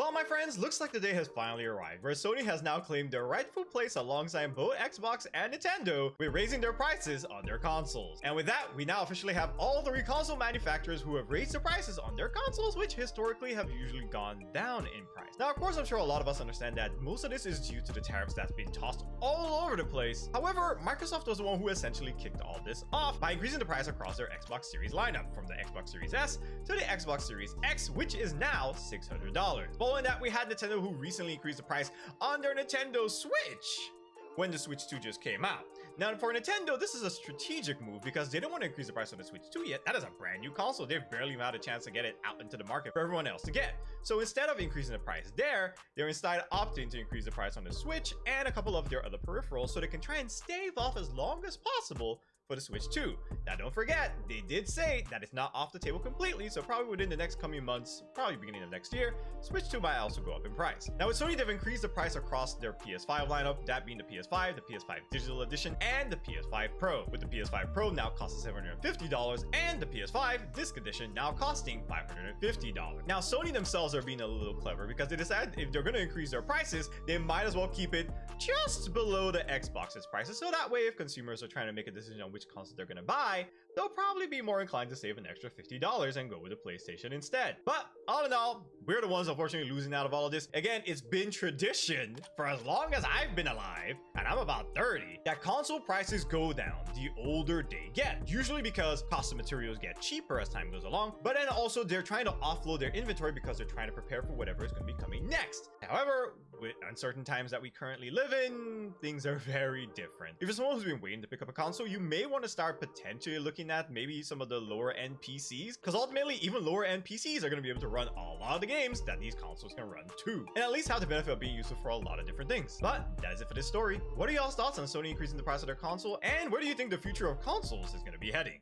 Well, my friends, looks like the day has finally arrived, where Sony has now claimed their rightful place alongside both Xbox and Nintendo with raising their prices on their consoles. And with that, we now officially have all three console manufacturers who have raised their prices on their consoles, which historically have usually gone down in price. Now, of course, I'm sure a lot of us understand that most of this is due to the tariffs that's been tossed all over the place. However, Microsoft was the one who essentially kicked all this off by increasing the price across their Xbox Series lineup, from the Xbox Series S to the Xbox Series X, which is now $600. Following that, we had Nintendo, who recently increased the price on their Nintendo Switch when the Switch 2 just came out. Now, for Nintendo, this is a strategic move because they don't want to increase the price on the Switch 2 yet. That is a brand new console. They've barely had a chance to get it out into the market for everyone else to get. So instead of increasing the price there, they're instead opting to increase the price on the Switch and a couple of their other peripherals so they can try and stave off as long as possible for the Switch 2. Now, don't forget, they did say that it's not off the table completely, so probably within the next coming months, probably beginning of next year, Switch 2 might also go up in price. Now, with Sony, they've increased the price across their PS5 lineup, that being the PS5, the PS5 Digital Edition, and the PS5 Pro, with the PS5 Pro now costing $750, and the PS5 Disc Edition now costing $550. Now, Sony themselves are being a little clever because they decided if they're going to increase their prices, they might as well keep it just below the Xbox's prices, so that way if consumers are trying to make a decision on which console they're going to buy, they'll probably be more inclined to save an extra $50 and go with the PlayStation instead. But all in all, we're the ones unfortunately losing out of all of this. Again, it's been tradition for as long as I've been alive, and I'm about 30, that console prices go down the older they get, usually because cost of materials get cheaper as time goes along, but then also they're trying to offload their inventory because they're trying to prepare for whatever is going to be coming next. However, with uncertain times that we currently live in, things are very different. If you're someone who's been waiting to pick up a console, you may want to start potentially looking at maybe some of the lower end PCs, because ultimately even lower end PCs are going to be able to run a lot of the games that these consoles can run too, and at least have the benefit of being useful for a lot of different things. But that is it for this story. What are y'all's thoughts on Sony increasing the price of their console, and where do you think the future of consoles is going to be heading?